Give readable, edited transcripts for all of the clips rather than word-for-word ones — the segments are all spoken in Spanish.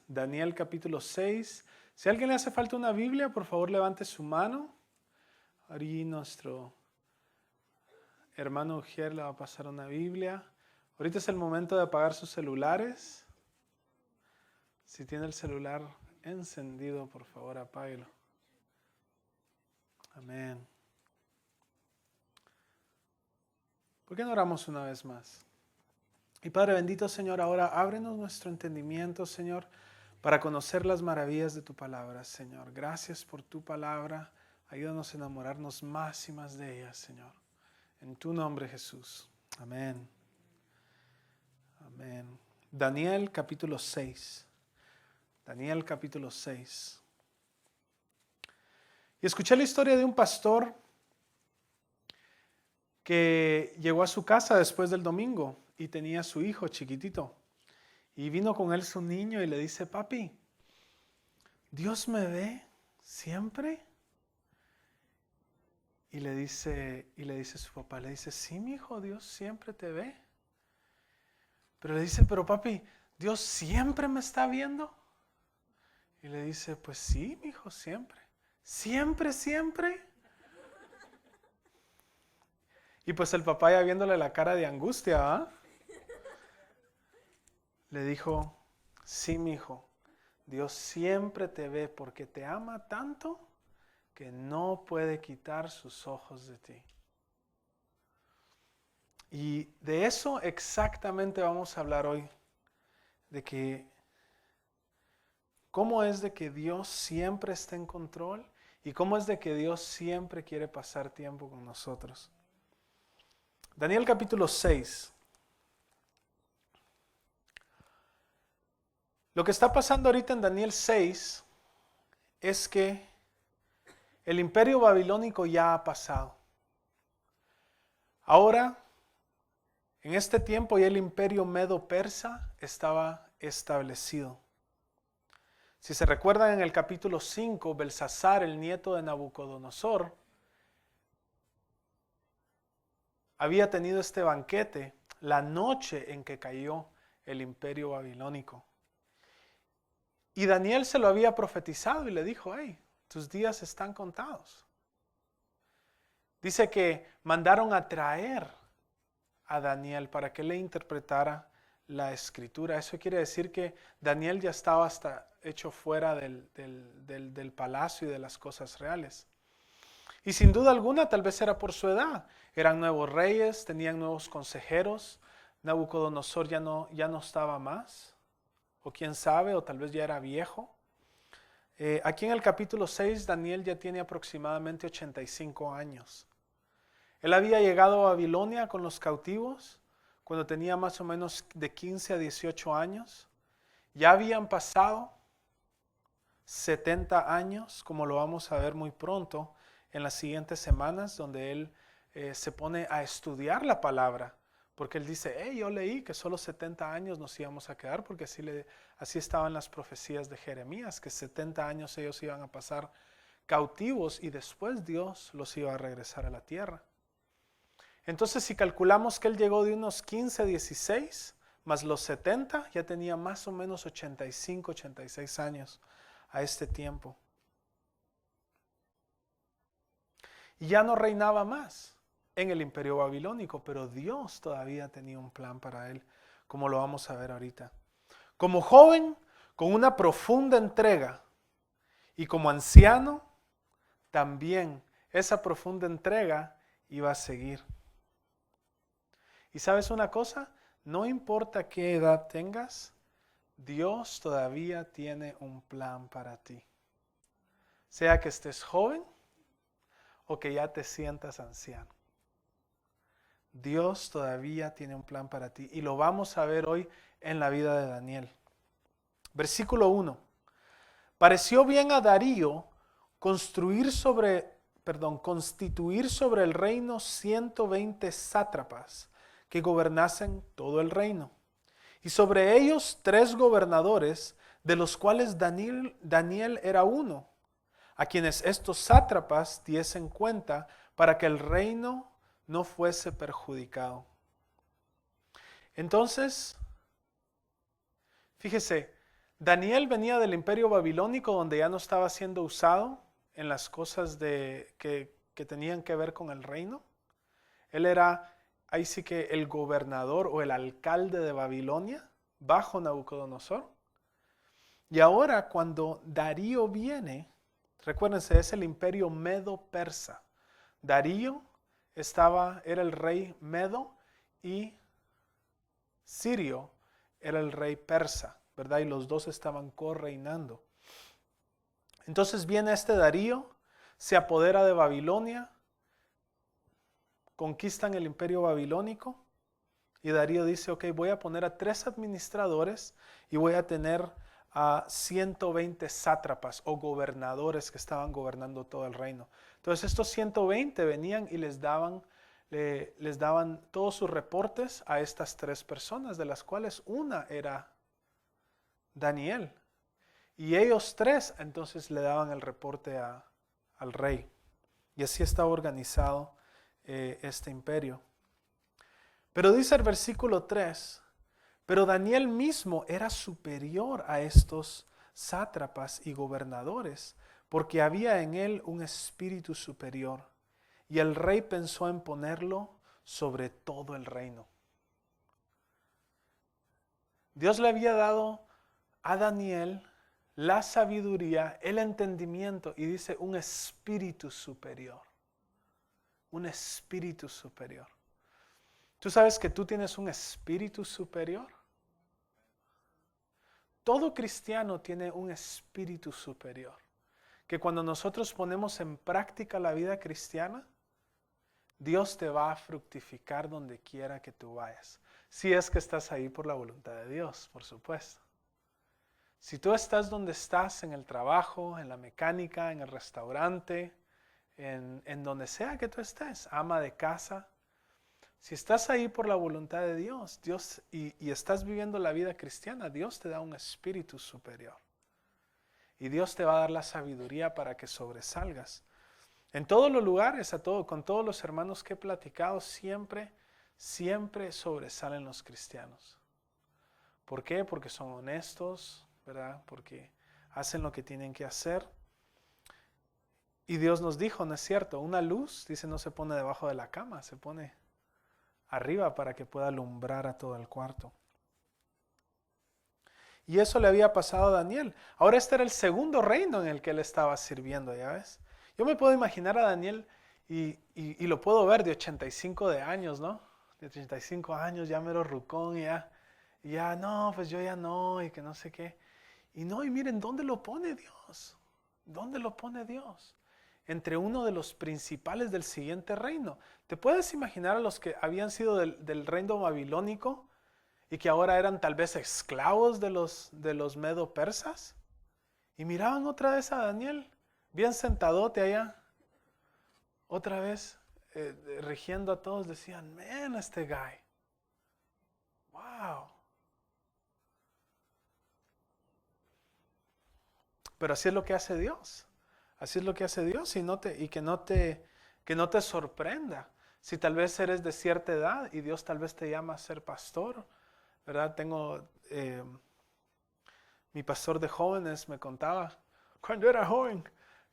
Daniel capítulo 6. Si a alguien le hace falta una Biblia, por favor levante su mano. Ahí nuestro hermano Ujier le va a pasar una Biblia. Ahorita es el momento de apagar sus celulares. Si tiene el celular encendido, por favor apáguelo. Amén. ¿Por qué no oramos una vez más? Y Padre bendito, Señor, ahora ábrenos nuestro entendimiento, Señor, para conocer las maravillas de tu palabra, Señor. Gracias por tu palabra. Ayúdanos a enamorarnos más y más de ella, Señor. En tu nombre, Jesús. Amén. Amén. Daniel capítulo 6. Daniel capítulo 6. Y escuché la historia de un pastor que llegó a su casa después del domingo y tenía a su hijo chiquitito. Y vino con él su niño y le dice: papi, ¿Dios me ve siempre? Y le dice su papá, le dice: sí, mi hijo, Dios siempre te ve. Pero le dice: pero papi, ¿Dios siempre me está viendo? Y le dice: pues sí, mi hijo, siempre. ¿Siempre, siempre? Y pues el papá, ya viéndole la cara de angustia, ¿ah? Le dijo: sí, mi hijo, Dios siempre te ve porque te ama tanto que no puede quitar sus ojos de ti. Y de eso exactamente vamos a hablar hoy, de que cómo es de que Dios siempre está en control y cómo es de que Dios siempre quiere pasar tiempo con nosotros. Daniel capítulo 6. Lo que está pasando ahorita en Daniel 6 es que el imperio babilónico ya ha pasado. Ahora, en este tiempo ya el imperio medo-persa estaba establecido. Si se recuerdan, en el capítulo 5, Belsasar, el nieto de Nabucodonosor, había tenido este banquete la noche en que cayó el imperio babilónico. Y Daniel se lo había profetizado y le dijo: hey, tus días están contados. Dice que mandaron a traer a Daniel para que le interpretara la escritura. Eso quiere decir que Daniel ya estaba hasta hecho fuera del palacio y de las cosas reales. Y sin duda alguna, tal vez era por su edad. Eran nuevos reyes, tenían nuevos consejeros. Nabucodonosor ya no estaba más. O quién sabe, o tal vez ya era viejo. Aquí en el capítulo 6, Daniel ya tiene aproximadamente 85 años. Él había llegado a Babilonia con los cautivos cuando tenía más o menos de 15 a 18 años. Ya habían pasado 70 años, como lo vamos a ver muy pronto en las siguientes semanas, donde él se pone a estudiar la palabra. Porque él dice: yo leí que solo 70 años nos íbamos a quedar, porque así estaban las profecías de Jeremías, que 70 años ellos iban a pasar cautivos y después Dios los iba a regresar a la tierra. Entonces, si calculamos que él llegó de unos 15, 16, más los 70, ya tenía más o menos 85, 86 años a este tiempo. Y ya no reinaba más en el imperio babilónico, pero Dios todavía tenía un plan para él, como lo vamos a ver ahorita. Como joven, con una profunda entrega, y como anciano, también esa profunda entrega iba a seguir. Y ¿sabes una cosa? No importa qué edad tengas, Dios todavía tiene un plan para ti. Sea que estés joven o que ya te sientas anciano. Dios todavía tiene un plan para ti y lo vamos a ver hoy en la vida de Daniel. Versículo 1. Pareció bien a Darío constituir sobre el reino 120 sátrapas que gobernasen todo el reino. Y sobre ellos 3 gobernadores, de los cuales Daniel era uno, a quienes estos sátrapas diesen cuenta para que el reino no fuese perjudicado. Entonces, fíjese, Daniel venía del imperio babilónico donde ya no estaba siendo usado en las cosas que tenían que ver con el reino. Él era, ahí sí que el gobernador o el alcalde de Babilonia bajo Nabucodonosor. Y ahora cuando Darío viene, recuérdense, es el imperio medo-persa. Darío era el rey medo y Sirio era el rey persa, ¿verdad? Y los dos estaban correinando. Entonces viene este Darío, se apodera de Babilonia, conquistan el imperio babilónico y Darío dice, ok, voy a poner a 3 administradores y voy a tener a 120 sátrapas o gobernadores que estaban gobernando todo el reino. Entonces estos 120 venían y les daban todos sus reportes a estas 3 personas, de las cuales una era Daniel. Y ellos 3 entonces le daban el reporte al rey. Y así estaba organizado este imperio. Pero dice el versículo 3, pero Daniel mismo era superior a estos sátrapas y gobernadores, porque había en él un espíritu superior. Y el rey pensó en ponerlo sobre todo el reino. Dios le había dado a Daniel la sabiduría, el entendimiento, y dice un espíritu superior. Un espíritu superior. ¿Tú sabes que tú tienes un espíritu superior? Todo cristiano tiene un espíritu superior. Que cuando nosotros ponemos en práctica la vida cristiana, Dios te va a fructificar donde quiera que tú vayas. Si es que estás ahí por la voluntad de Dios, por supuesto. Si tú estás donde estás, en el trabajo, en la mecánica, en el restaurante, en donde sea que tú estés, ama de casa, si estás ahí por la voluntad de Dios, y estás viviendo la vida cristiana, Dios te da un espíritu superior. Y Dios te va a dar la sabiduría para que sobresalgas. En todos los lugares, con todos los hermanos que he platicado, siempre sobresalen los cristianos. ¿Por qué? Porque son honestos, ¿verdad? Porque hacen lo que tienen que hacer. Y Dios nos dijo, ¿no es cierto? Una luz, dice, no se pone debajo de la cama, se pone arriba para que pueda alumbrar a todo el cuarto. Y eso le había pasado a Daniel. Ahora este era el segundo reino en el que él estaba sirviendo, ¿ya ves? Yo me puedo imaginar a Daniel y lo puedo ver de 85 de años, ¿no? De 85 años, ya mero rucón, y ya no, pues yo ya no, y que no sé qué. Y miren, ¿dónde lo pone Dios? ¿Dónde lo pone Dios? Entre uno de los principales del siguiente reino. ¿Te puedes imaginar a los que habían sido del reino babilónico y que ahora eran tal vez esclavos de los medo-persas? Y miraban otra vez a Daniel, bien sentadote allá, otra vez rigiendo a todos, decían, man, este guy, wow. Pero así es lo que hace Dios. Así es lo que hace Dios y que no te sorprenda. Si tal vez eres de cierta edad y Dios tal vez te llama a ser pastor, ¿verdad? Mi pastor de jóvenes me contaba, cuando era joven,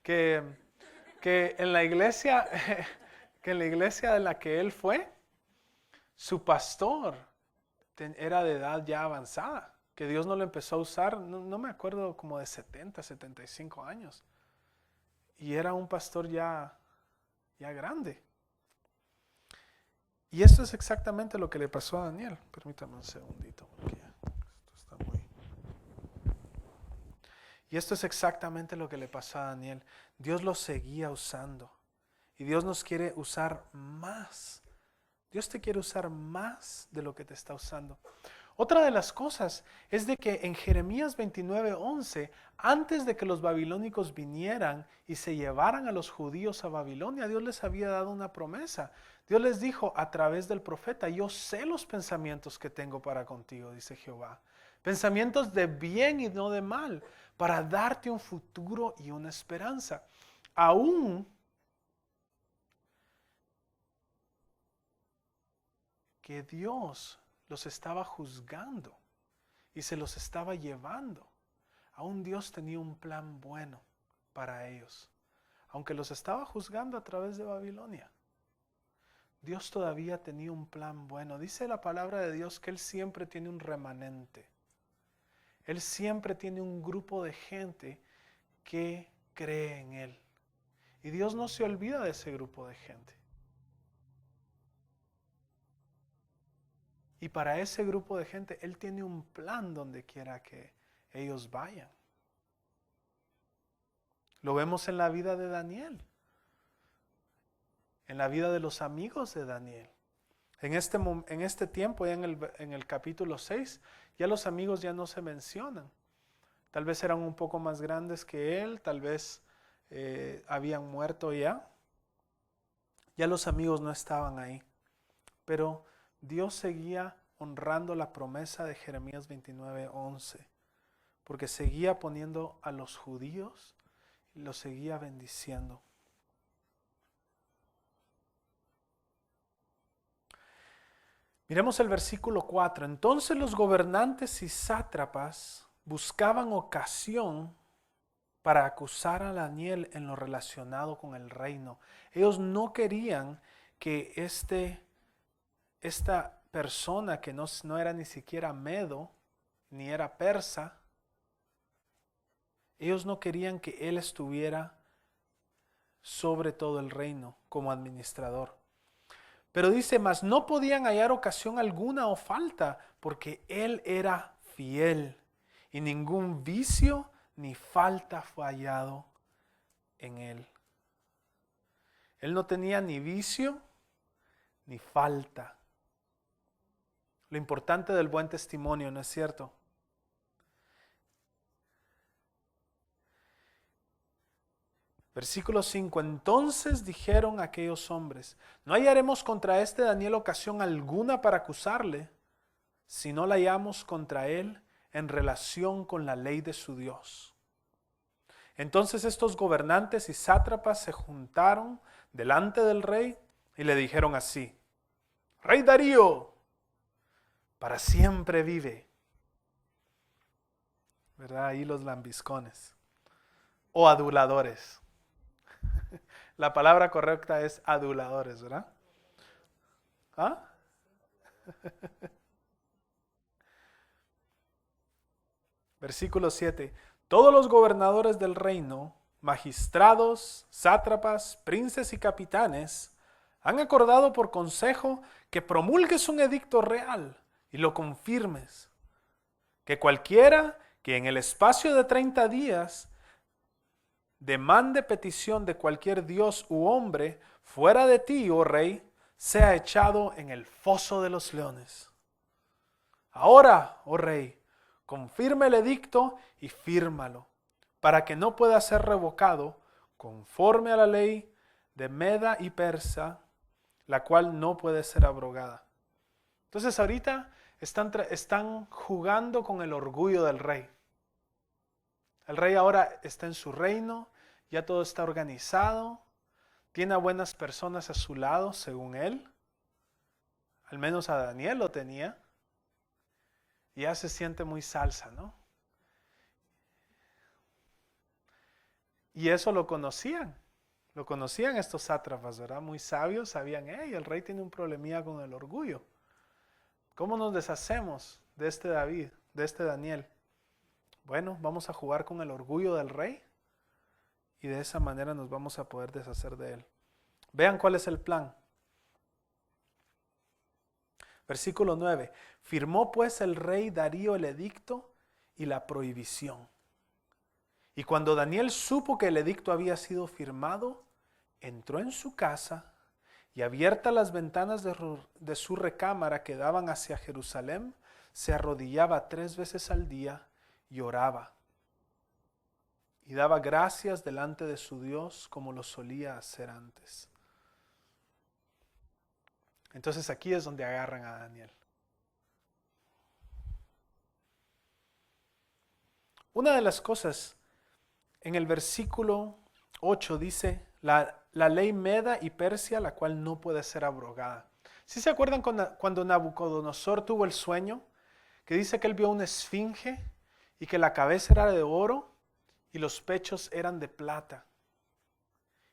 que en la iglesia, que en la iglesia de la que él fue, su pastor era de edad ya avanzada, que Dios no lo empezó a usar, no me acuerdo, como de 70, 75 años. Y era un pastor ya grande. Y esto es exactamente lo que le pasó a Daniel. Permítame un segundito, porque esto está muy... Y esto es exactamente lo que le pasó a Daniel. Dios lo seguía usando. Y Dios nos quiere usar más. Dios te quiere usar más de lo que te está usando. Otra de las cosas es de que en Jeremías 29:11, antes de que los babilónicos vinieran y se llevaran a los judíos a Babilonia, Dios les había dado una promesa. Dios les dijo a través del profeta, yo sé los pensamientos que tengo para contigo, dice Jehová. Pensamientos de bien y no de mal, para darte un futuro y una esperanza. Aún que Dios los estaba juzgando y se los estaba llevando. aún Dios tenía un plan bueno para ellos. Aunque los estaba juzgando a través de Babilonia, Dios todavía tenía un plan bueno. Dice la palabra de Dios que Él siempre tiene un remanente. Él siempre tiene un grupo de gente que cree en Él. Y Dios no se olvida de ese grupo de gente. Y para ese grupo de gente, Él tiene un plan donde quiera que ellos vayan. Lo vemos en la vida de Daniel, en la vida de los amigos de Daniel. En este tiempo, ya en el capítulo 6, ya los amigos ya no se mencionan. Tal vez eran un poco más grandes que él, tal vez habían muerto ya. Ya los amigos no estaban ahí. Pero Dios seguía honrando la promesa de Jeremías 29:11, porque seguía poniendo a los judíos y los seguía bendiciendo. Miremos el versículo 4. Entonces los gobernantes y sátrapas buscaban ocasión para acusar a Daniel en lo relacionado con el reino. Ellos no querían que esta persona que no era ni siquiera medo, ni era persa, ellos no querían que él estuviera sobre todo el reino como administrador. Pero dice, mas no podían hallar ocasión alguna o falta, porque él era fiel, y ningún vicio ni falta fue hallado en él. Él no tenía ni vicio ni falta. Lo importante del buen testimonio, ¿no es cierto? Versículo 5. Entonces dijeron aquellos hombres, no hallaremos contra este Daniel ocasión alguna para acusarle, si no la hallamos contra él en relación con la ley de su Dios. Entonces estos gobernantes y sátrapas se juntaron delante del rey y le dijeron así, Rey Darío, para siempre vive. ¿Verdad? Ahí los lambiscones o aduladores. La palabra correcta es aduladores, ¿verdad? ¿Ah? Versículo 7. Todos los gobernadores del reino, magistrados, sátrapas, princes y capitanes, han acordado por consejo que promulgues un edicto real y lo confirmes, que cualquiera que en el espacio de 30 días demande petición de cualquier dios u hombre fuera de ti, oh rey, sea echado en el foso de los leones. Ahora, oh rey, confirma el edicto y fírmalo, para que no pueda ser revocado conforme a la ley de Meda y Persa, la cual no puede ser abrogada. Entonces ahorita están jugando con el orgullo del rey. El rey ahora está en su reino, ya todo está organizado, tiene a buenas personas a su lado, según él. Al menos a Daniel lo tenía. Y ya se siente muy salsa, ¿no? Y eso lo conocían estos sátrapas, ¿verdad? Muy sabios, sabían, el rey tiene un problemilla con el orgullo. ¿Cómo nos deshacemos de este David, de este Daniel? Bueno, vamos a jugar con el orgullo del rey y de esa manera nos vamos a poder deshacer de él. Vean cuál es el plan. Versículo 9. Firmó pues el rey Darío el edicto y la prohibición. Y cuando Daniel supo que el edicto había sido firmado, entró en su casa y abiertas las ventanas de su recámara que daban hacia Jerusalén, se arrodillaba 3 veces al día y oraba. Y daba gracias delante de su Dios como lo solía hacer antes. Entonces aquí es donde agarran a Daniel. Una de las cosas, en el versículo 8 dice, la ley Meda y Persia, la cual no puede ser abrogada. ¿Sí se acuerdan cuando Nabucodonosor tuvo el sueño? Que dice que él vio una esfinge y que la cabeza era de oro y los pechos eran de plata.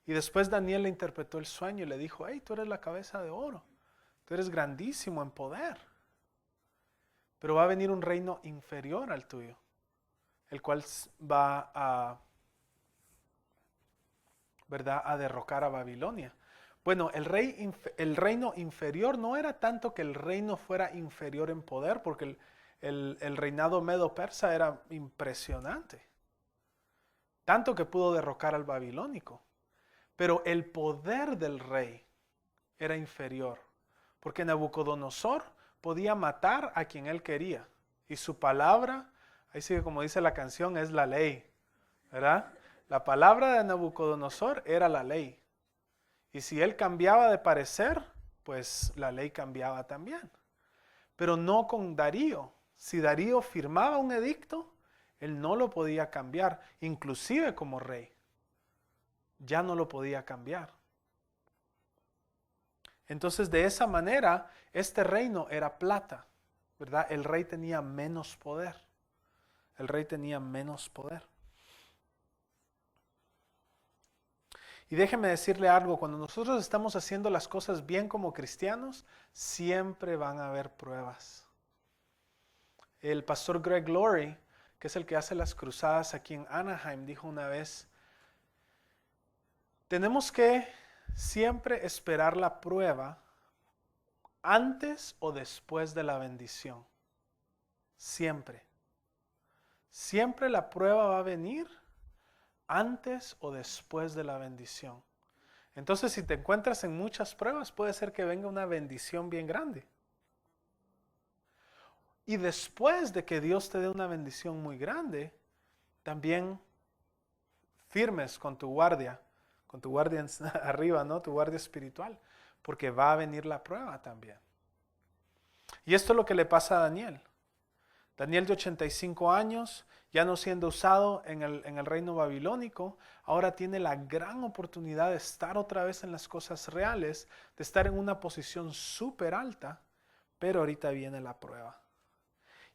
Y después Daniel le interpretó el sueño y le dijo, hey, tú eres la cabeza de oro, tú eres grandísimo en poder, pero va a venir un reino inferior al tuyo, el cual va a, ¿verdad?, a derrocar a Babilonia. Bueno, el reino inferior no era tanto que el reino fuera inferior en poder, porque el reinado medo-persa era impresionante, tanto que pudo derrocar al babilónico. Pero el poder del rey era inferior, porque Nabucodonosor podía matar a quien él quería, y su palabra, ahí sigue como dice la canción, es la ley, ¿verdad? La palabra de Nabucodonosor era la ley. Y si él cambiaba de parecer, pues la ley cambiaba también. Pero no con Darío. Si Darío firmaba un edicto, él no lo podía cambiar, inclusive como rey. Ya no lo podía cambiar. Entonces, de esa manera, este reino era plata, ¿verdad? El rey tenía menos poder. El rey tenía menos poder. Y déjeme decirle algo, cuando nosotros estamos haciendo las cosas bien como cristianos, siempre van a haber pruebas. El pastor Greg Laurie, que es el que hace las cruzadas aquí en Anaheim, dijo una vez, tenemos que siempre esperar la prueba antes o después de la bendición. Siempre. Siempre la prueba va a venir antes o después de la bendición. Entonces, si te encuentras en muchas pruebas, puede ser que venga una bendición bien grande. Y después de que Dios te dé una bendición muy grande, también firmes con tu guardia arriba, ¿no? Tu guardia espiritual, porque va a venir la prueba también. Y esto es lo que le pasa a Daniel. Daniel de 85 años, ya no siendo usado en el reino babilónico, ahora tiene la gran oportunidad de estar otra vez en las cosas reales, de estar en una posición súper alta, pero ahorita viene la prueba.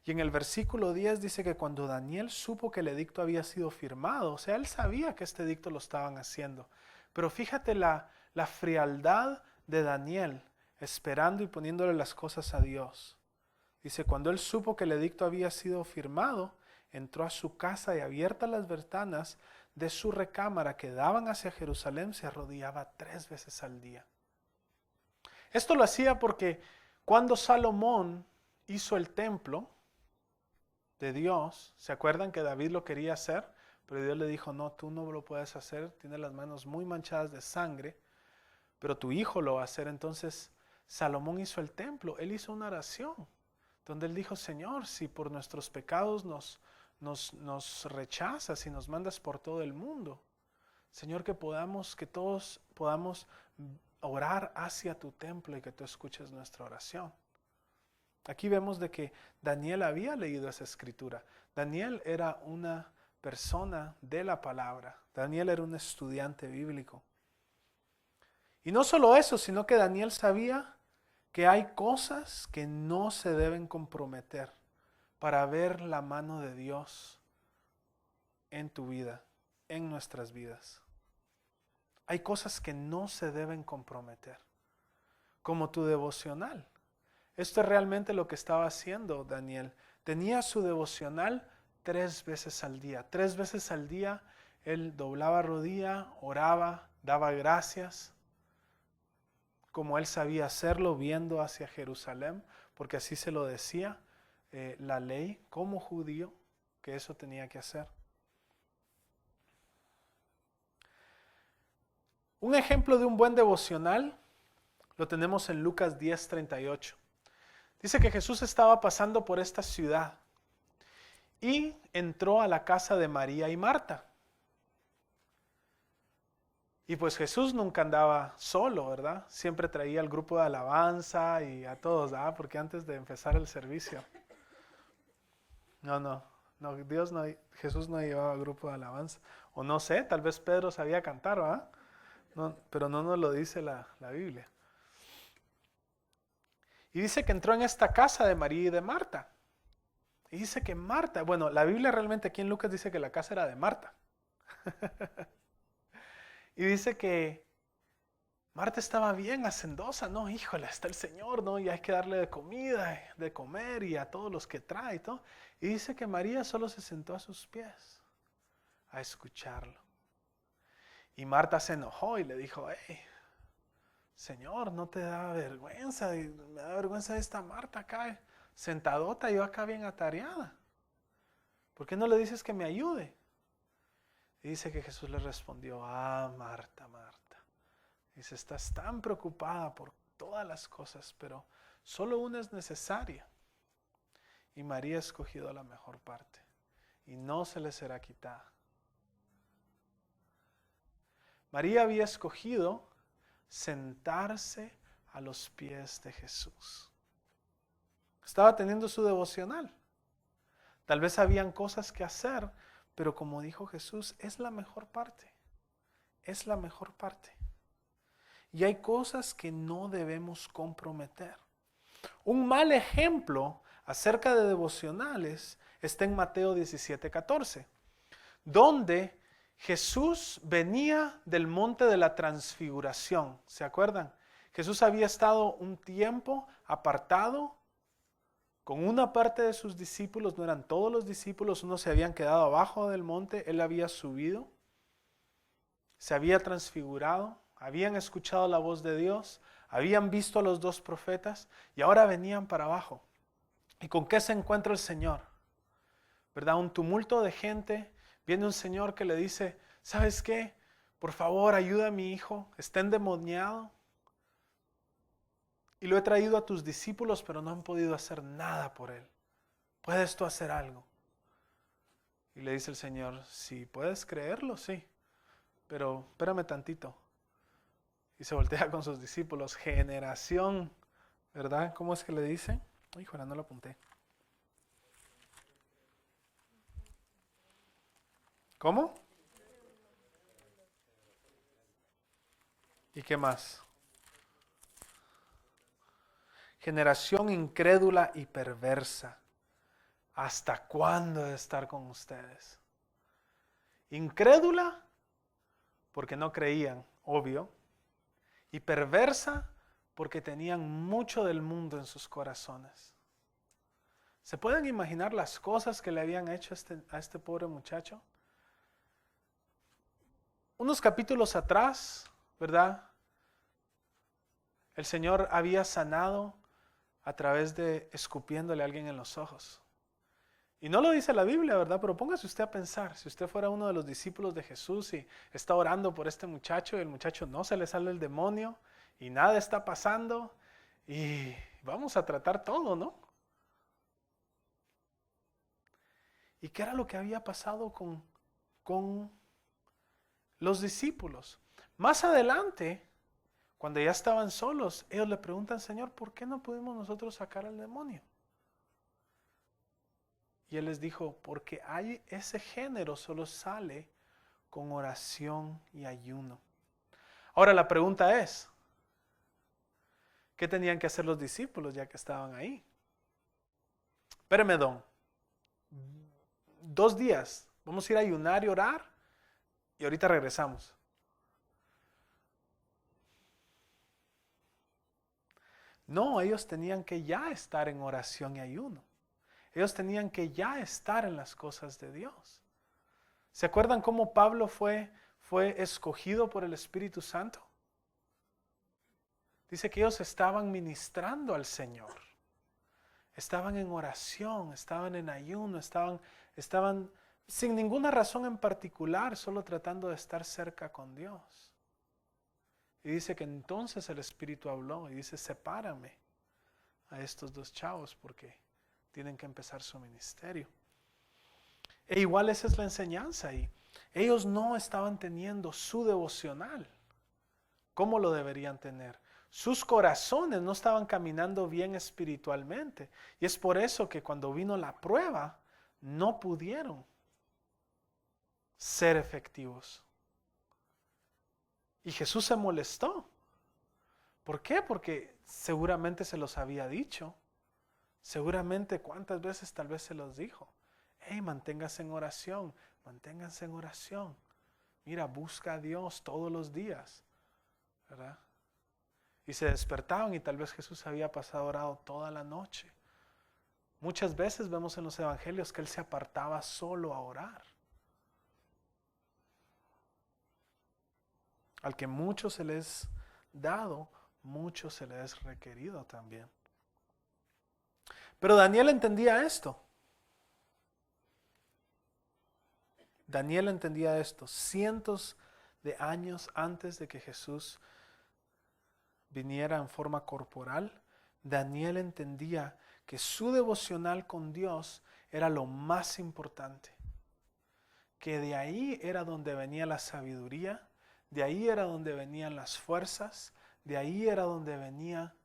Y en el versículo 10 dice que cuando Daniel supo que el edicto había sido firmado, o sea, él sabía que este edicto lo estaban haciendo, pero fíjate la frialdad de Daniel, esperando y poniéndole las cosas a Dios. Dice, cuando él supo que el edicto había sido firmado, entró a su casa y abiertas las ventanas de su recámara que daban hacia Jerusalén, se arrodillaba 3 veces al día. Esto lo hacía porque cuando Salomón hizo el templo de Dios, ¿se acuerdan que David lo quería hacer? Pero Dios le dijo, no, tú no lo puedes hacer, tienes las manos muy manchadas de sangre, pero tu hijo lo va a hacer. Entonces Salomón hizo el templo, él hizo una oración, donde él dijo, Señor, si por nuestros pecados nos rechazas y nos mandas por todo el mundo, Señor, que todos podamos orar hacia tu templo y que tú escuches nuestra oración. Aquí vemos de que Daniel había leído esa escritura. Daniel era una persona de la palabra. Daniel era un estudiante bíblico. Y no solo eso, sino que Daniel sabía que hay cosas que no se deben comprometer para ver la mano de Dios en tu vida, en nuestras vidas. Hay cosas que no se deben comprometer, como tu devocional. Esto es realmente lo que estaba haciendo Daniel. Tenía su devocional 3 veces al día. 3 veces al día él doblaba rodilla, oraba, daba gracias, como él sabía hacerlo, viendo hacia Jerusalén, porque así se lo decía la ley como judío, que eso tenía que hacer. Un ejemplo de un buen devocional lo tenemos en Lucas 10:38. Dice que Jesús estaba pasando por esta ciudad y entró a la casa de María y Marta. Y pues Jesús nunca andaba solo, ¿verdad? Siempre traía al grupo de alabanza y a todos, ¿verdad? Porque antes de empezar el servicio. No, Jesús no llevaba grupo de alabanza. O no sé, tal vez Pedro sabía cantar, ¿verdad? No, pero no nos lo dice la Biblia. Y dice que entró en esta casa de María y de Marta. Y dice que Marta, bueno, la Biblia realmente aquí en Lucas dice que la casa era de Marta. Y dice que Marta estaba bien hacendosa, no, híjole, está el Señor, ¿no? Y hay que darle de comida, de comer y a todos los que trae y todo. Y dice que María solo se sentó a sus pies a escucharlo. Y Marta se enojó y le dijo, hey, Señor, ¿no te da vergüenza? Me da vergüenza esta Marta acá, sentadota, yo acá bien atareada. ¿Por qué no le dices que me ayude? Y dice que Jesús le respondió, Marta, Marta. Dice, estás tan preocupada por todas las cosas, pero solo una es necesaria. Y María ha escogido la mejor parte, y no se le será quitada. María había escogido sentarse a los pies de Jesús. Estaba teniendo su devocional. Tal vez habían cosas que hacer, pero como dijo Jesús, es la mejor parte. Es la mejor parte. Y hay cosas que no debemos comprometer. Un mal ejemplo acerca de devocionales está en Mateo 17:14, donde Jesús venía del monte de la transfiguración. ¿Se acuerdan? Jesús había estado un tiempo apartado con una parte de sus discípulos, no eran todos los discípulos, unos se habían quedado abajo del monte, él había subido, se había transfigurado, habían escuchado la voz de Dios, habían visto a los dos profetas y ahora venían para abajo. ¿Y con qué se encuentra el Señor? ¿Verdad? Un tumulto de gente. Viene un señor que le dice, ¿sabes qué? Por favor, ayuda a mi hijo, está endemoniado. Y lo he traído a tus discípulos, pero no han podido hacer nada por él. ¿Puedes tú hacer algo? Y le dice el Señor, si puedes creerlo, sí, pero espérame tantito. Y se voltea con sus discípulos, generación, ¿verdad? ¿Cómo es que le dice? Híjole, no lo apunté. ¿Cómo? ¿Y qué más? Generación incrédula y perversa. ¿Hasta cuándo he de estar con ustedes? Incrédula porque no creían, obvio. Y perversa porque tenían mucho del mundo en sus corazones. ¿Se pueden imaginar las cosas que le habían hecho a este pobre muchacho? Unos capítulos atrás, ¿verdad? El Señor había sanado a través de escupiéndole a alguien en los ojos. Y no lo dice la Biblia, ¿verdad? Pero póngase usted a pensar, si usted fuera uno de los discípulos de Jesús y está orando por este muchacho y el muchacho no se le sale el demonio y nada está pasando y vamos a tratar todo, ¿no? ¿Y qué era lo que había pasado con los discípulos? Más adelante, cuando ya estaban solos, ellos le preguntan, Señor, ¿por qué no pudimos nosotros sacar al demonio? Y él les dijo, porque ese género solo sale con oración y ayuno. Ahora la pregunta es, ¿qué tenían que hacer los discípulos ya que estaban ahí? Espérame, don. 2 días. Vamos a ir a ayunar y orar y ahorita regresamos. No, ellos tenían que ya estar en oración y ayuno. Ellos tenían que ya estar en las cosas de Dios. ¿Se acuerdan cómo Pablo fue escogido por el Espíritu Santo? Dice que ellos estaban ministrando al Señor. Estaban en oración, estaban en ayuno, estaban sin ninguna razón en particular, solo tratando de estar cerca con Dios. Y dice que entonces el Espíritu habló y dice, sepárame a estos 2 chavos porque tienen que empezar su ministerio. E igual esa es la enseñanza ahí. Ellos no estaban teniendo su devocional como lo deberían tener. Sus corazones no estaban caminando bien espiritualmente. Y es por eso que cuando vino la prueba, no pudieron ser efectivos. Y Jesús se molestó. ¿Por qué? Porque seguramente se los había dicho. Seguramente cuántas veces tal vez se los dijo. Hey, manténgase en oración, manténganse en oración. Mira, busca a Dios todos los días, ¿verdad? Y se despertaban y tal vez Jesús había pasado orado toda la noche. Muchas veces vemos en los evangelios que Él se apartaba solo a orar. Al que mucho se les dado, mucho se les es requerido también. Pero Daniel entendía esto. Daniel entendía esto cientos de años antes de que Jesús viniera en forma corporal. Daniel entendía que su devocional con Dios era lo más importante. Que de ahí era donde venía la sabiduría, de ahí era donde venían las fuerzas, de ahí era donde venía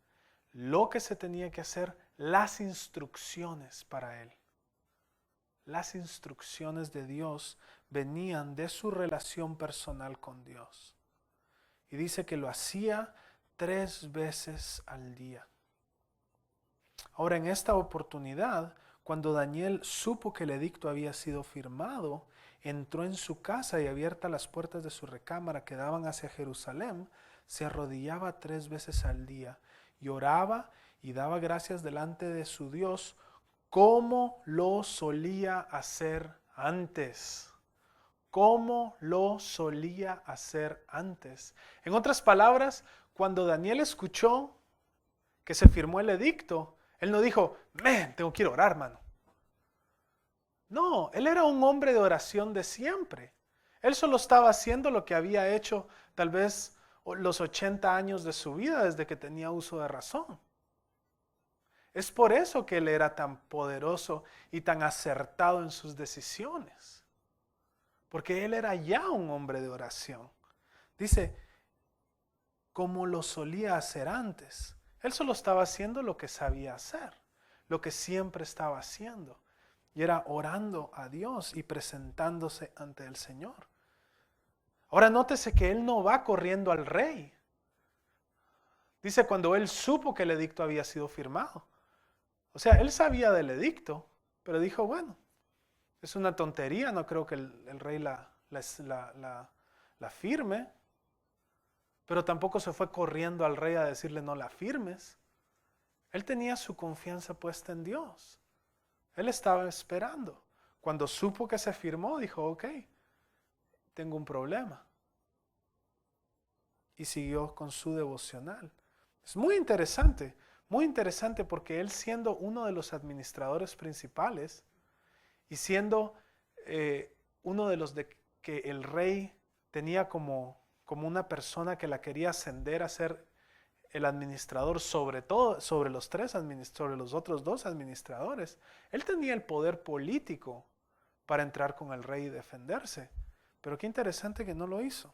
lo que se tenía que hacer, las instrucciones para él. Las instrucciones de Dios venían de su relación personal con Dios. Y dice que lo hacía 3 veces al día. Ahora, en esta oportunidad, cuando Daniel supo que el edicto había sido firmado, entró en su casa y abiertas las puertas de su recámara que daban hacia Jerusalén, se arrodillaba 3 veces al día y oraba y daba gracias delante de su Dios como lo solía hacer antes. Como lo solía hacer antes. En otras palabras, cuando Daniel escuchó que se firmó el edicto, él no dijo, tengo que ir a orar, mano. No, él era un hombre de oración de siempre. Él solo estaba haciendo lo que había hecho tal vez los 80 años de su vida desde que tenía uso de razón. Es por eso que él era tan poderoso y tan acertado en sus decisiones. Porque él era ya un hombre de oración. Dice, como lo solía hacer antes. Él solo estaba haciendo lo que sabía hacer, lo que siempre estaba haciendo. Y era orando a Dios y presentándose ante el Señor. Ahora nótese que él no va corriendo al rey. Dice cuando él supo que el edicto había sido firmado. O sea, él sabía del edicto, pero dijo, bueno, es una tontería, no creo que el rey la firme. Pero tampoco se fue corriendo al rey a decirle no la firmes. Él tenía su confianza puesta en Dios. Él estaba esperando. Cuando supo que se firmó, dijo, ok, tengo un problema. Y siguió con su devocional. Es muy interesante porque él siendo uno de los administradores principales y siendo uno de los de que el rey tenía como una persona que la quería ascender a ser el administrador sobre todo, sobre los otros 2 administradores. Él tenía el poder político para entrar con el rey y defenderse. Pero qué interesante que no lo hizo.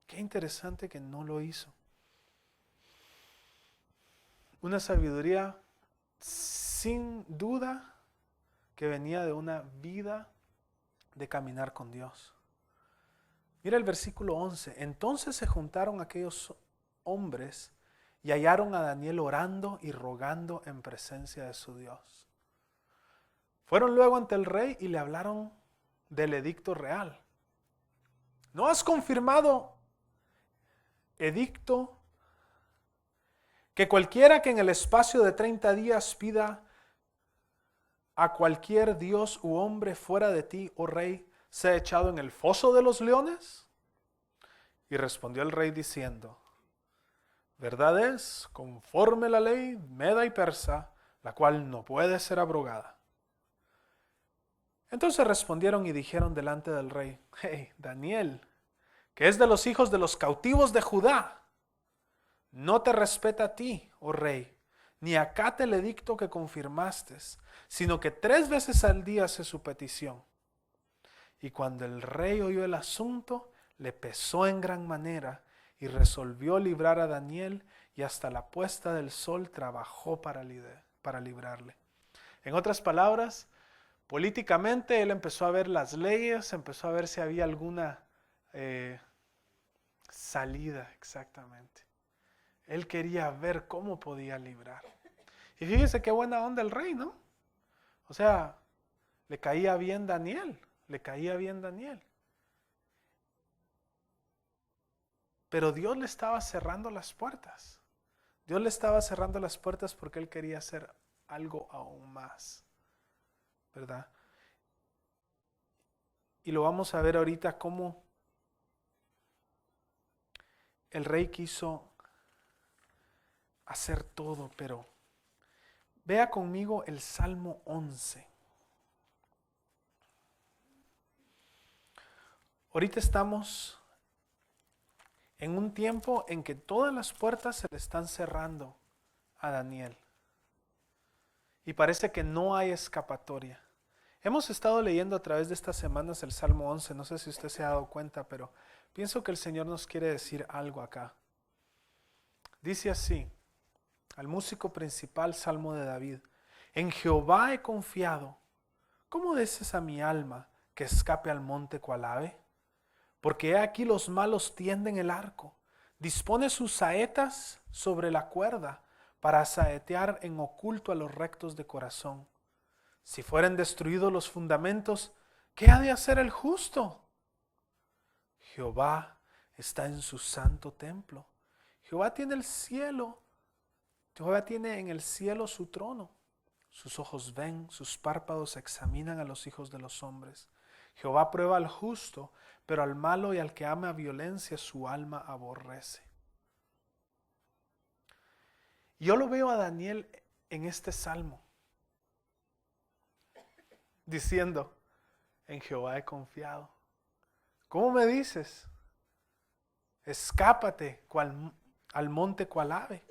Qué interesante que no lo hizo. Una sabiduría sin duda que venía de una vida de caminar con Dios. Mira el versículo 11. Entonces se juntaron aquellos hombres y hallaron a Daniel orando y rogando en presencia de su Dios. Fueron luego ante el rey y le hablaron del edicto real. ¿No has confirmado edicto que cualquiera que en el espacio de 30 días pida a cualquier dios u hombre fuera de ti, oh rey, sea echado en el foso de los leones? Y respondió el rey diciendo, verdad es, conforme la ley meda y persa, la cual no puede ser abrogada. Entonces respondieron y dijeron delante del rey, hey, Daniel, que es de los hijos de los cautivos de Judá, no te respeta a ti, oh rey, ni acate el edicto que confirmaste, sino que 3 veces al día hace su petición. Y cuando el rey oyó el asunto, le pesó en gran manera y resolvió librar a Daniel, y hasta la puesta del sol trabajó para librarle. En otras palabras, políticamente él empezó a ver las leyes, empezó a ver si había alguna salida exactamente. Él quería ver cómo podía librar. Y fíjese qué buena onda el rey, ¿no? O sea, le caía bien Daniel, le caía bien Daniel. Pero Dios le estaba cerrando las puertas. Dios le estaba cerrando las puertas porque Él quería hacer algo aún más, ¿verdad? Y lo vamos a ver ahorita cómo el rey quiso hacer todo, pero vea conmigo el Salmo 11. Ahorita estamos en un tiempo en que todas las puertas se le están cerrando a Daniel. Y parece que no hay escapatoria. Hemos estado leyendo a través de estas semanas el Salmo 11, no sé si usted se ha dado cuenta, pero pienso que el Señor nos quiere decir algo acá. Dice así, al músico principal, Salmo de David: en Jehová he confiado, ¿cómo dices a mi alma que escape al monte cual ave? Porque he aquí los malos tienden el arco, dispone sus saetas sobre la cuerda para saetear en oculto a los rectos de corazón. Si fueren destruidos los fundamentos, ¿qué ha de hacer el justo? Jehová está en su santo templo. Jehová tiene en el cielo su trono. Sus ojos ven, sus párpados examinan a los hijos de los hombres. Jehová prueba al justo, pero al malo y al que ama violencia su alma aborrece. Yo lo veo a Daniel en este salmo, diciendo, en Jehová he confiado. ¿Cómo me dices? Escápate al monte cual ave.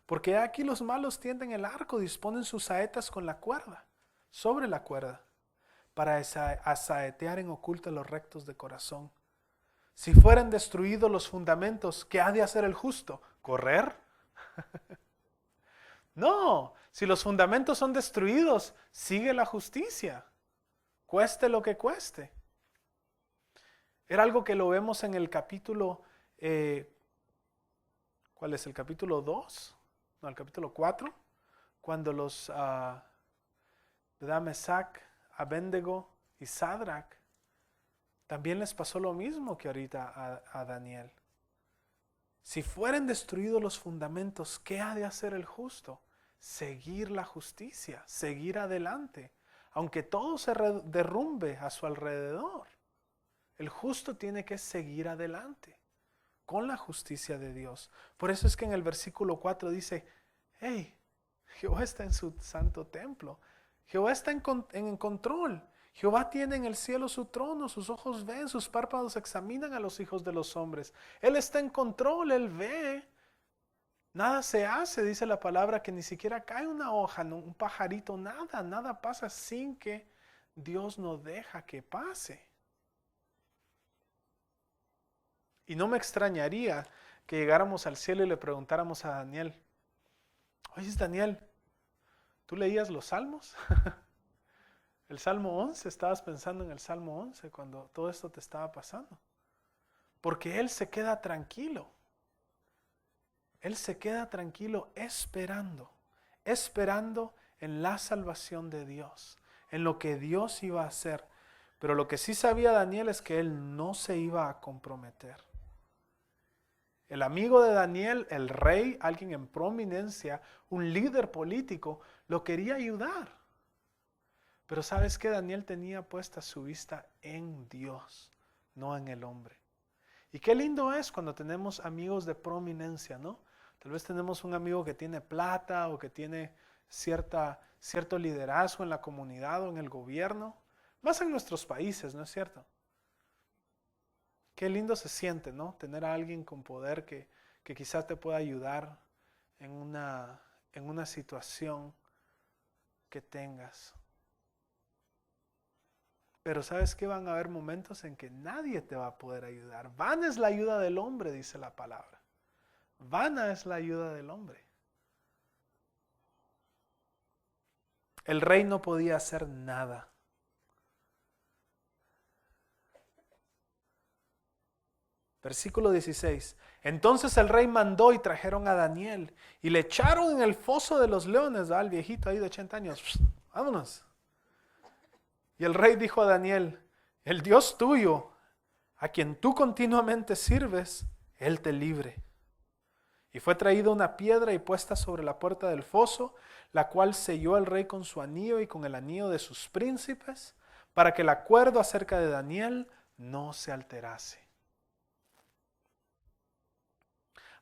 Porque aquí los malos tienden el arco, disponen sus saetas con la cuerda, sobre la cuerda, para asaetear en oculto los rectos de corazón. Si fueran destruidos los fundamentos, ¿qué ha de hacer el justo? ¿Correr? No, si los fundamentos son destruidos, sigue la justicia, cueste lo que cueste. Era algo que lo vemos en el capítulo, ¿cuál es? ¿El capítulo 2? No, el capítulo 4, cuando los Mesac, Abednego y Sadrach, también les pasó lo mismo que ahorita a Daniel. Si fueren destruidos los fundamentos, ¿qué ha de hacer el justo? Seguir la justicia, seguir adelante, aunque todo se derrumbe a su alrededor. El justo tiene que seguir adelante con la justicia de Dios. Por eso es que en el versículo 4 dice, hey, Jehová está en su santo templo. Jehová está en control. Jehová tiene en el cielo su trono, sus ojos ven, sus párpados examinan a los hijos de los hombres. Él está en control, Él ve. Nada se hace, dice la palabra, que ni siquiera cae una hoja, un pajarito, nada pasa sin que Dios no deja que pase. Y no me extrañaría que llegáramos al cielo y le preguntáramos a Daniel, oye Daniel, ¿tú leías los salmos? El Salmo 11, estabas pensando en el Salmo 11 cuando todo esto te estaba pasando. Porque Él se queda tranquilo. Él se queda tranquilo esperando en la salvación de Dios, en lo que Dios iba a hacer. Pero lo que sí sabía Daniel es que él no se iba a comprometer. El amigo de Daniel, el rey, alguien en prominencia, un líder político, lo quería ayudar. Pero ¿sabes qué? Daniel tenía puesta su vista en Dios, no en el hombre. Y qué lindo es cuando tenemos amigos de prominencia, ¿no? Tal vez tenemos un amigo que tiene plata o que tiene cierto liderazgo en la comunidad o en el gobierno, más en nuestros países, ¿no es cierto? Qué lindo se siente, ¿no? Tener a alguien con poder que quizás te pueda ayudar en una situación que tengas. Pero ¿sabes qué? Van a haber momentos en que nadie te va a poder ayudar. Vana es la ayuda del hombre, dice la palabra. Vana es la ayuda del hombre. El rey no podía hacer nada. Versículo 16. Entonces el rey mandó y trajeron a Daniel y le echaron en el foso de los leones, al viejito ahí de 80 años. Vámonos. Y el rey dijo a Daniel, el Dios tuyo, a quien tú continuamente sirves, Él te libre. Y fue traída una piedra y puesta sobre la puerta del foso, la cual selló el rey con su anillo y con el anillo de sus príncipes, para que el acuerdo acerca de Daniel no se alterase.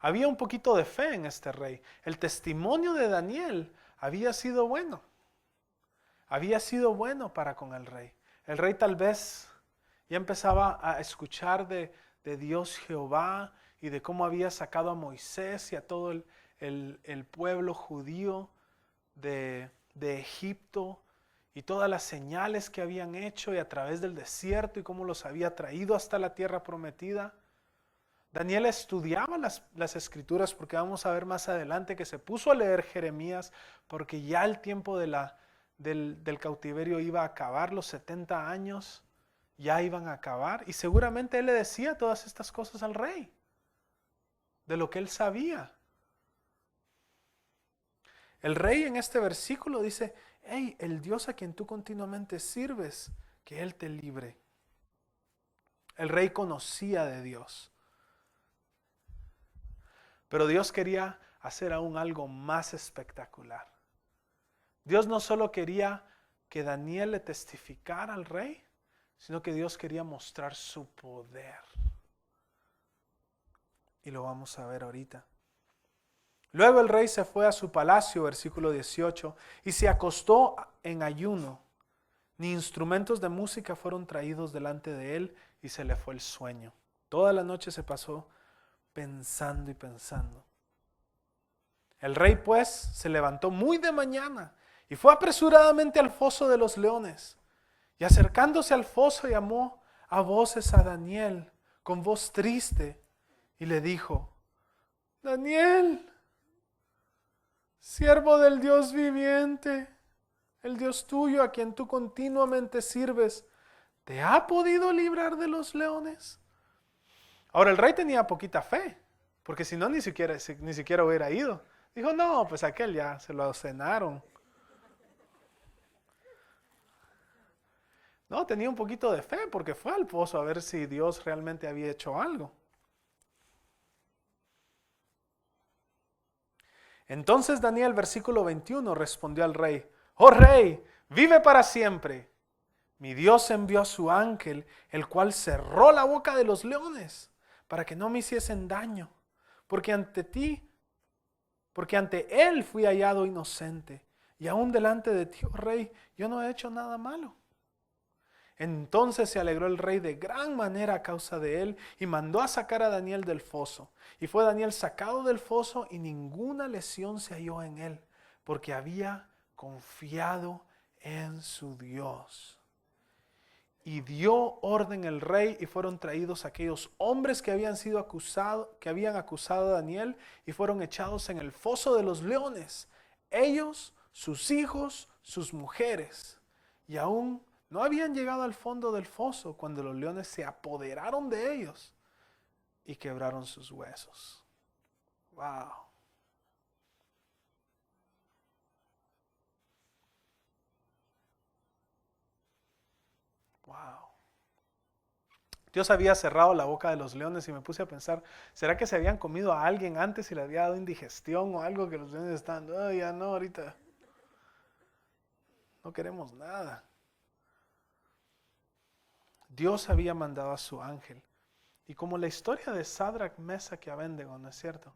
Había un poquito de fe en este rey. El testimonio de Daniel había sido bueno. Había sido bueno para con el rey. El rey tal vez ya empezaba a escuchar de Dios Jehová y de cómo había sacado a Moisés y a todo el pueblo judío de Egipto y todas las señales que habían hecho y a través del desierto y cómo los había traído hasta la tierra prometida. Daniel estudiaba las escrituras porque vamos a ver más adelante que se puso a leer Jeremías porque ya el tiempo del cautiverio iba a acabar, los 70 años ya iban a acabar y seguramente él le decía todas estas cosas al rey, de lo que él sabía. El rey en este versículo dice, hey, el Dios a quien tú continuamente sirves, que Él te libre. El rey conocía de Dios. Pero Dios quería hacer aún algo más espectacular. Dios no solo quería que Daniel le testificara al rey, sino que Dios quería mostrar su poder. Y lo vamos a ver ahorita. Luego el rey se fue a su palacio, versículo 18, y se acostó en ayuno. Ni instrumentos de música fueron traídos delante de él y se le fue el sueño. Toda la noche se pasó pensando y pensando. El rey pues se levantó muy de mañana y fue apresuradamente al foso de los leones. Y acercándose al foso llamó a voces a Daniel con voz triste y le dijo, Daniel, siervo del Dios viviente, el Dios tuyo a quien tú continuamente sirves, ¿te ha podido librar de los leones? Ahora el rey tenía poquita fe, porque si no ni siquiera hubiera ido. Dijo, no, pues aquel ya se lo cenaron. No, tenía un poquito de fe porque fue al pozo a ver si Dios realmente había hecho algo. Entonces Daniel, versículo 21, respondió al rey, oh rey, vive para siempre. Mi Dios envió a su ángel, el cual cerró la boca de los leones, para que no me hiciesen daño, porque ante él fui hallado inocente, y aún delante de ti, oh rey, yo no he hecho nada malo. Entonces se alegró el rey de gran manera a causa de él y mandó a sacar a Daniel del foso. Y fue Daniel sacado del foso y ninguna lesión se halló en él, porque había confiado en su Dios. Y dio orden el rey y fueron traídos aquellos hombres que habían acusado a Daniel y fueron echados en el foso de los leones. Ellos, sus hijos, sus mujeres. Y aún no habían llegado al fondo del foso cuando los leones se apoderaron de ellos y quebraron sus huesos. Wow. Wow. Dios había cerrado la boca de los leones y me puse a pensar, ¿será que se habían comido a alguien antes y le había dado indigestión o algo que los leones estaban, oh, ya no, ahorita no queremos nada? Dios había mandado a su ángel. Y como la historia de Sadrach, Mesach y Abednego, ¿no es cierto?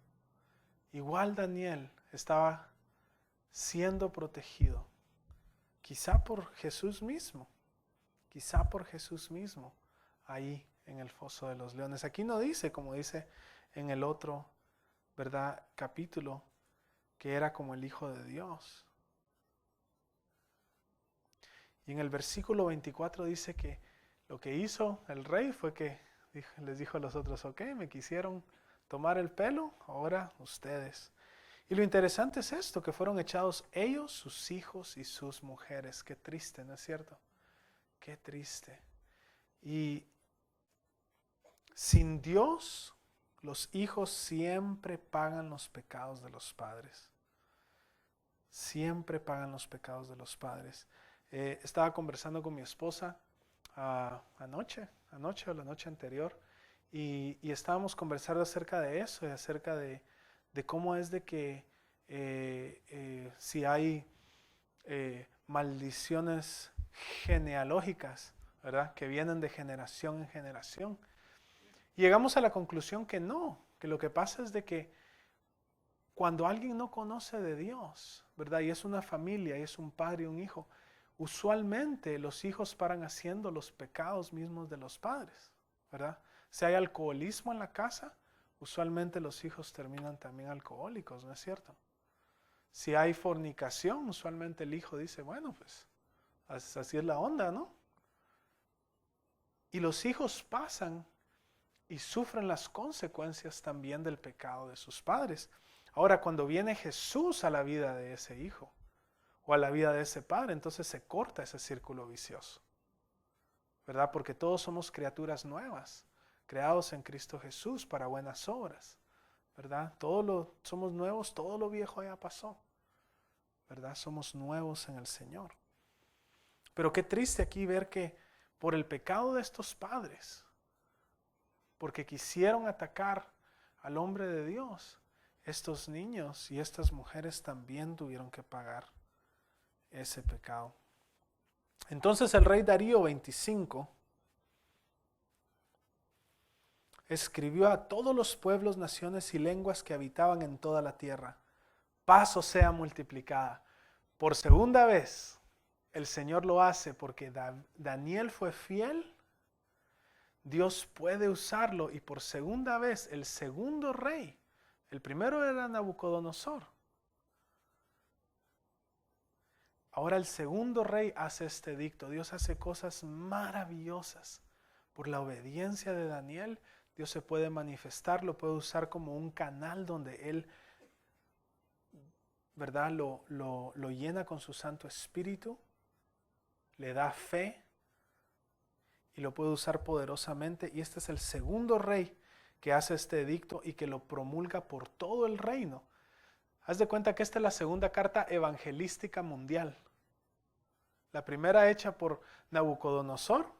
Igual Daniel estaba siendo protegido. Quizá por Jesús mismo. Ahí en el foso de los leones. Aquí no dice, como dice en el otro, ¿verdad? Capítulo, que era como el Hijo de Dios. Y en el versículo 24 dice que lo que hizo el rey fue que les dijo a los otros, ok, me quisieron tomar el pelo, ahora ustedes. Y lo interesante es esto, que fueron echados ellos, sus hijos y sus mujeres. Qué triste, ¿no es cierto? Qué triste. Y Sin Dios, los hijos siempre pagan los pecados de los padres. Siempre pagan los pecados de los padres. Estaba conversando con mi esposa anoche o la noche anterior, y estábamos conversando acerca de eso, y acerca de cómo es de que si hay maldiciones genealógicas, ¿verdad? Que vienen de generación en generación. Y llegamos a la conclusión que no, que lo que pasa es de que cuando alguien no conoce de Dios, ¿verdad? Y es una familia, y es un padre y un hijo, usualmente los hijos paran haciendo los pecados mismos de los padres, ¿verdad? Si hay alcoholismo en la casa, usualmente los hijos terminan también alcohólicos, ¿no es cierto? Si hay fornicación, usualmente el hijo dice, bueno, pues así es la onda, ¿no? Y los hijos pasan y sufren las consecuencias también del pecado de sus padres. Ahora, cuando viene Jesús a la vida de ese hijo o a la vida de ese padre, entonces se corta ese círculo vicioso, ¿verdad? Porque todos somos criaturas nuevas, creados en Cristo Jesús para buenas obras, ¿verdad? Somos nuevos, todo lo viejo ya pasó, ¿verdad? Somos nuevos en el Señor. Pero qué triste aquí ver que por el pecado de estos padres, porque quisieron atacar al hombre de Dios, estos niños y estas mujeres también tuvieron que pagar ese pecado. Entonces el rey Darío 25 escribió a todos los pueblos, naciones y lenguas que habitaban en toda la tierra: paz os sea multiplicada. Por segunda vez el Señor lo hace porque Daniel fue fiel. Dios puede usarlo, y por segunda vez el segundo rey, el primero era Nabucodonosor, ahora el segundo rey hace este edicto. Dios hace cosas maravillosas. Por la obediencia de Daniel, Dios se puede manifestar, lo puede usar como un canal donde Él, ¿verdad?, lo llena con su Santo Espíritu, le da fe y lo puede usar poderosamente. Y este es el segundo rey que hace este edicto y que lo promulga por todo el reino. Haz de cuenta que esta es la segunda carta evangelística mundial. La primera hecha por Nabucodonosor,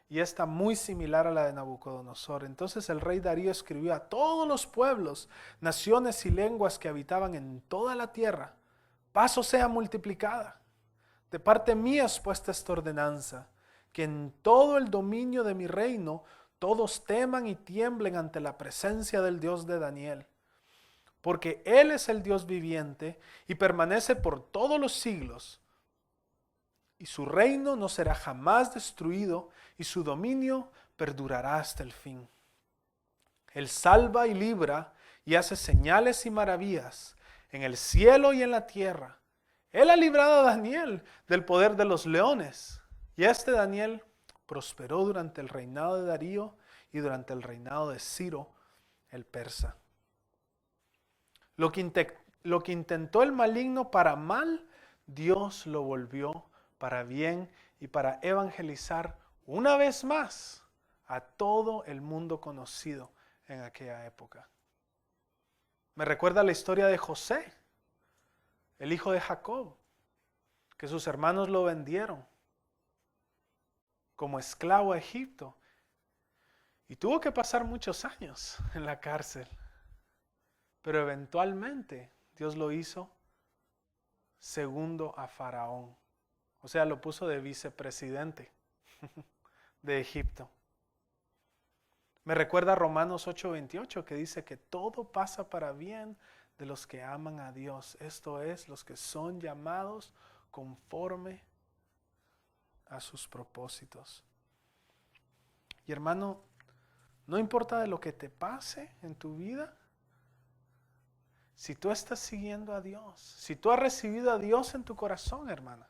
y esta muy similar a la de Nabucodonosor. Entonces el rey Darío escribió a todos los pueblos, naciones y lenguas que habitaban en toda la tierra: paz os sea multiplicada. De parte mía es puesta esta ordenanza, que en todo el dominio de mi reino todos teman y tiemblen ante la presencia del Dios de Daniel. Porque Él es el Dios viviente y permanece por todos los siglos. Y su reino no será jamás destruido, y su dominio perdurará hasta el fin. Él salva y libra y hace señales y maravillas en el cielo y en la tierra. Él ha librado a Daniel del poder de los leones. Y este Daniel prosperó durante el reinado de Darío y durante el reinado de Ciro el persa. Lo que intentó el maligno para mal, Dios lo volvió para bien y para evangelizar una vez más a todo el mundo conocido en aquella época. Me recuerda la historia de José, el hijo de Jacob, que sus hermanos lo vendieron como esclavo a Egipto y tuvo que pasar muchos años en la cárcel, pero eventualmente Dios lo hizo segundo a Faraón. O sea, lo puso de vicepresidente de Egipto. Me recuerda Romanos 8:28, que dice que todo pasa para bien de los que aman a Dios. Esto es, los que son llamados conforme a sus propósitos. Y hermano, no importa de lo que te pase en tu vida, si tú estás siguiendo a Dios, si tú has recibido a Dios en tu corazón, hermana,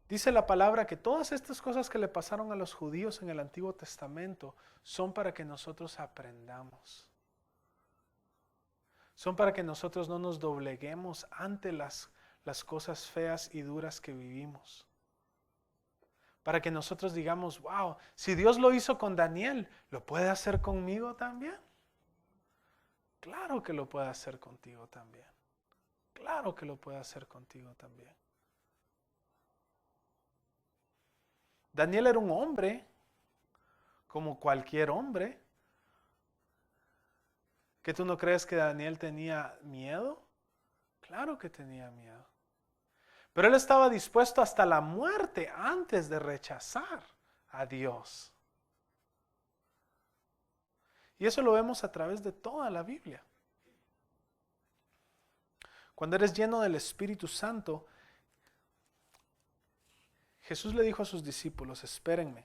dice la palabra que todas estas cosas que le pasaron a los judíos en el Antiguo Testamento son para que nosotros aprendamos. Son para que nosotros no nos dobleguemos ante las cosas feas y duras que vivimos. Para que nosotros digamos, wow, si Dios lo hizo con Daniel, ¿lo puede hacer conmigo también? Claro que lo puede hacer contigo también. Claro que lo puede hacer contigo también. Daniel era un hombre, como cualquier hombre. ¿Que tú no crees que Daniel tenía miedo? Claro que tenía miedo. Pero él estaba dispuesto hasta la muerte antes de rechazar a Dios. Y eso lo vemos a través de toda la Biblia. Cuando eres lleno del Espíritu Santo, Jesús le dijo a sus discípulos, espérenme.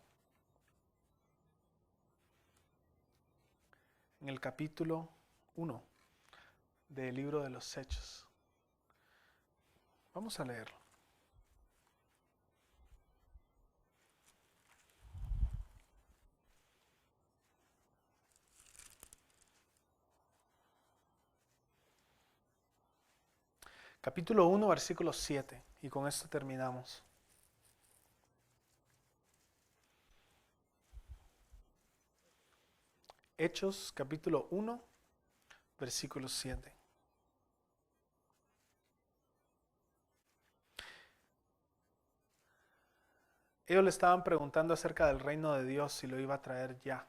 En el capítulo 1 del libro de los Hechos. Vamos a leerlo. Capítulo 1, versículo 7. Y con esto terminamos. Hechos, capítulo 1, versículo 7. Ellos le estaban preguntando acerca del reino de Dios, si lo iba a traer ya.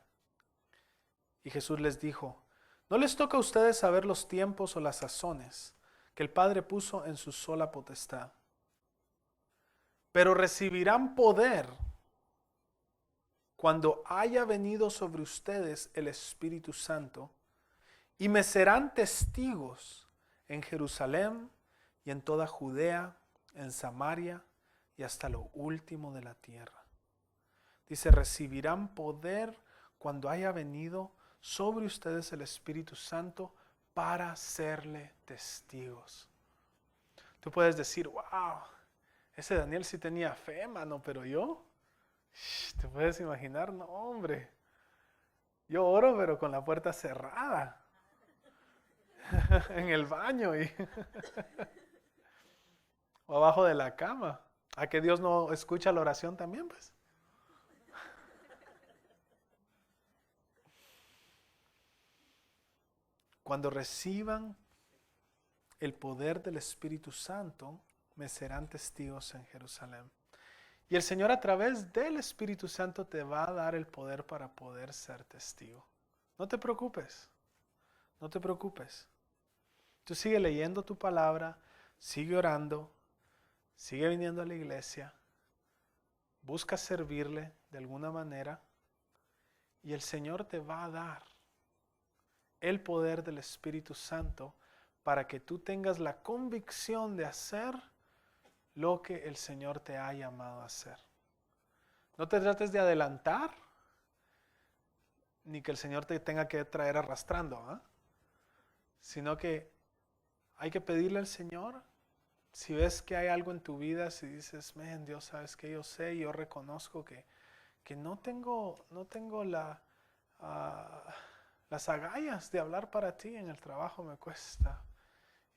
Y Jesús les dijo, no les toca a ustedes saber los tiempos o las sazones que el Padre puso en su sola potestad. Pero recibirán poder cuando haya venido sobre ustedes el Espíritu Santo, y me serán testigos en Jerusalén y en toda Judea, en Samaria y hasta lo último de la tierra. Dice, recibirán poder cuando haya venido sobre ustedes el Espíritu Santo para serle testigos. Tú puedes decir, wow, ese Daniel sí tenía fe, mano, pero yo, ¿te puedes imaginar? No, hombre, yo oro pero con la puerta cerrada, en el baño o abajo de la cama. ¿A que Dios no escucha la oración también, pues? Cuando reciban el poder del Espíritu Santo, me serán testigos en Jerusalén. Y el Señor a través del Espíritu Santo te va a dar el poder para poder ser testigo. No te preocupes, no te preocupes. Tú sigue leyendo tu palabra, sigue orando, sigue viniendo a la iglesia, busca servirle de alguna manera y el Señor te va a dar el poder del Espíritu Santo para que tú tengas la convicción de hacer lo que el Señor te ha llamado a hacer. No te trates de adelantar, ni que el Señor te tenga que traer arrastrando, ¿eh? Sino que hay que pedirle al Señor. Si ves que hay algo en tu vida, si dices, man, Dios, sabes que yo sé, yo reconozco que no tengo las agallas de hablar para ti en el trabajo, me cuesta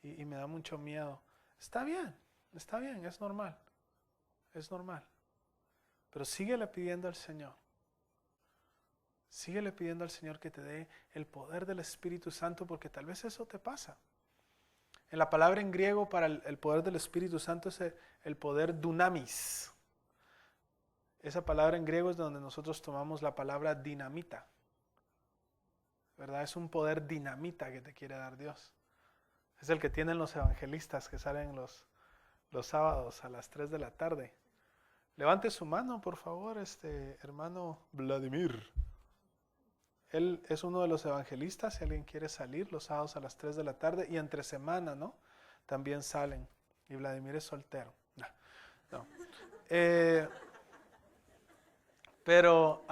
y me da mucho miedo. Está bien, es normal, es normal. Pero síguele pidiendo al Señor. Síguele pidiendo al Señor que te dé el poder del Espíritu Santo, porque tal vez eso te pasa. En la palabra en griego para el poder del Espíritu Santo es el poder dunamis. Esa palabra en griego es de donde nosotros tomamos la palabra dinamita. ¿Verdad? Es un poder dinamita que te quiere dar Dios. Es el que tienen los evangelistas que salen los sábados a las 3 de la tarde. Levante su mano, por favor, hermano Vladimir. Él es uno de los evangelistas, si alguien quiere salir los sábados a las 3 de la tarde y entre semana, ¿no? También salen. Y Vladimir es soltero. No. Pero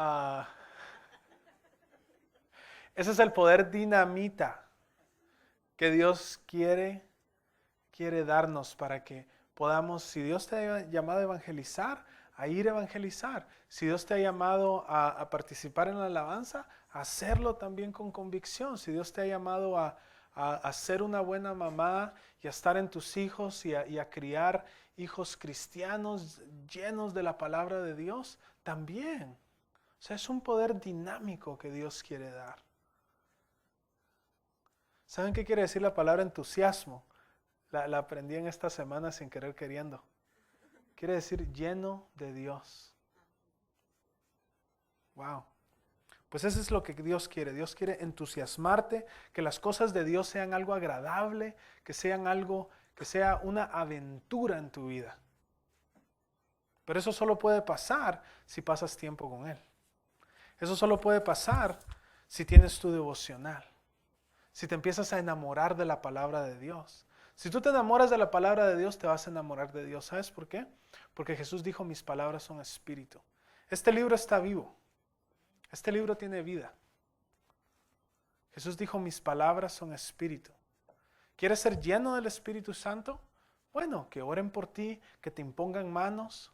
ese es el poder dinamita que Dios quiere darnos para que podamos, si Dios te ha llamado a evangelizar, a ir a evangelizar. Si Dios te ha llamado a participar en la alabanza, a hacerlo también con convicción. Si Dios te ha llamado a a ser una buena mamá y a estar en tus hijos y a criar hijos cristianos llenos de la palabra de Dios, también. O sea, es un poder dinámico que Dios quiere dar. ¿Saben qué quiere decir la palabra entusiasmo? La aprendí en esta semana sin querer queriendo. Quiere decir lleno de Dios. Wow. Pues eso es lo que Dios quiere. Dios quiere entusiasmarte, que las cosas de Dios sean algo agradable, que sean algo, que sea una aventura en tu vida. Pero eso solo puede pasar si pasas tiempo con Él. Eso solo puede pasar si tienes tu devocional. Si te empiezas a enamorar de la palabra de Dios. Si tú te enamoras de la palabra de Dios, te vas a enamorar de Dios. ¿Sabes por qué? Porque Jesús dijo, mis palabras son espíritu. Este libro está vivo. Este libro tiene vida. Jesús dijo, mis palabras son espíritu. ¿Quieres ser lleno del Espíritu Santo? Bueno, que oren por ti, que te impongan manos.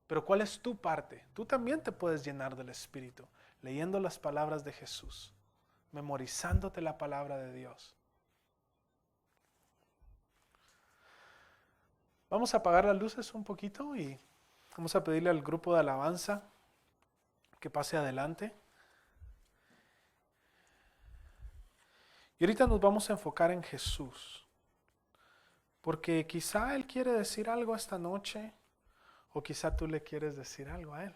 Pero ¿cuál es tu parte? Tú también te puedes llenar del Espíritu, leyendo las palabras de Jesús, memorizándote la palabra de Dios. Vamos a apagar las luces un poquito y vamos a pedirle al grupo de alabanza que pase adelante. Y ahorita nos vamos a enfocar en Jesús, porque quizá Él quiere decir algo esta noche, o quizá tú le quieres decir algo a Él.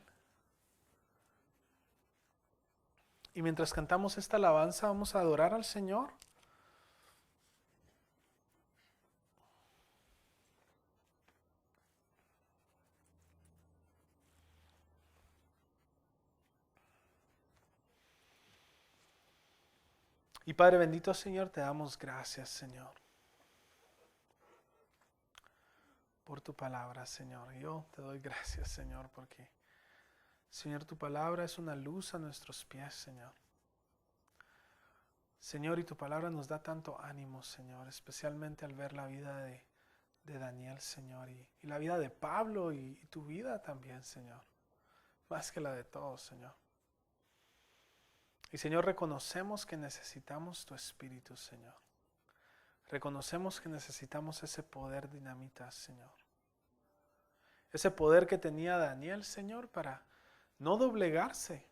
Y mientras cantamos esta alabanza, vamos a adorar al Señor. Y Padre bendito, Señor, te damos gracias, Señor, por tu palabra, Señor. Yo te doy gracias, Señor, porque, Señor, tu palabra es una luz a nuestros pies, Señor. Señor, y tu palabra nos da tanto ánimo, Señor, especialmente al ver la vida de Daniel, Señor, y la vida de Pablo y tu vida también, Señor, más que la de todos, Señor. Y Señor, reconocemos que necesitamos tu Espíritu, Señor. Reconocemos que necesitamos ese poder dinamita, Señor. Ese poder que tenía Daniel, Señor, para no doblegarse.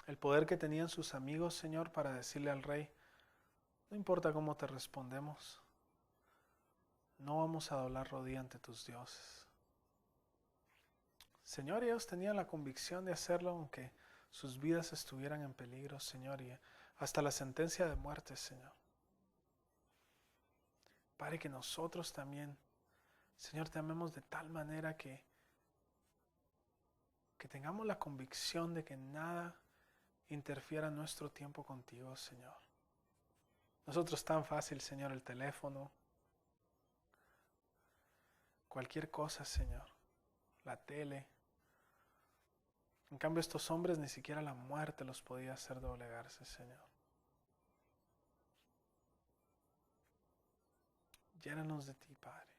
El poder que tenían sus amigos, Señor, para decirle al rey, no importa cómo te respondemos, no vamos a doblar rodilla ante tus dioses. Señor, ellos tenían la convicción de hacerlo aunque sus vidas estuvieran en peligro, Señor, y hasta la sentencia de muerte, Señor. Padre, que nosotros también, Señor, te amemos de tal manera que tengamos la convicción de que nada interfiera en nuestro tiempo contigo, Señor. Nosotros tan fácil, Señor, el teléfono, cualquier cosa, Señor, la tele. En cambio, estos hombres ni siquiera la muerte los podía hacer doblegarse, Señor. Llénanos de ti, Padre.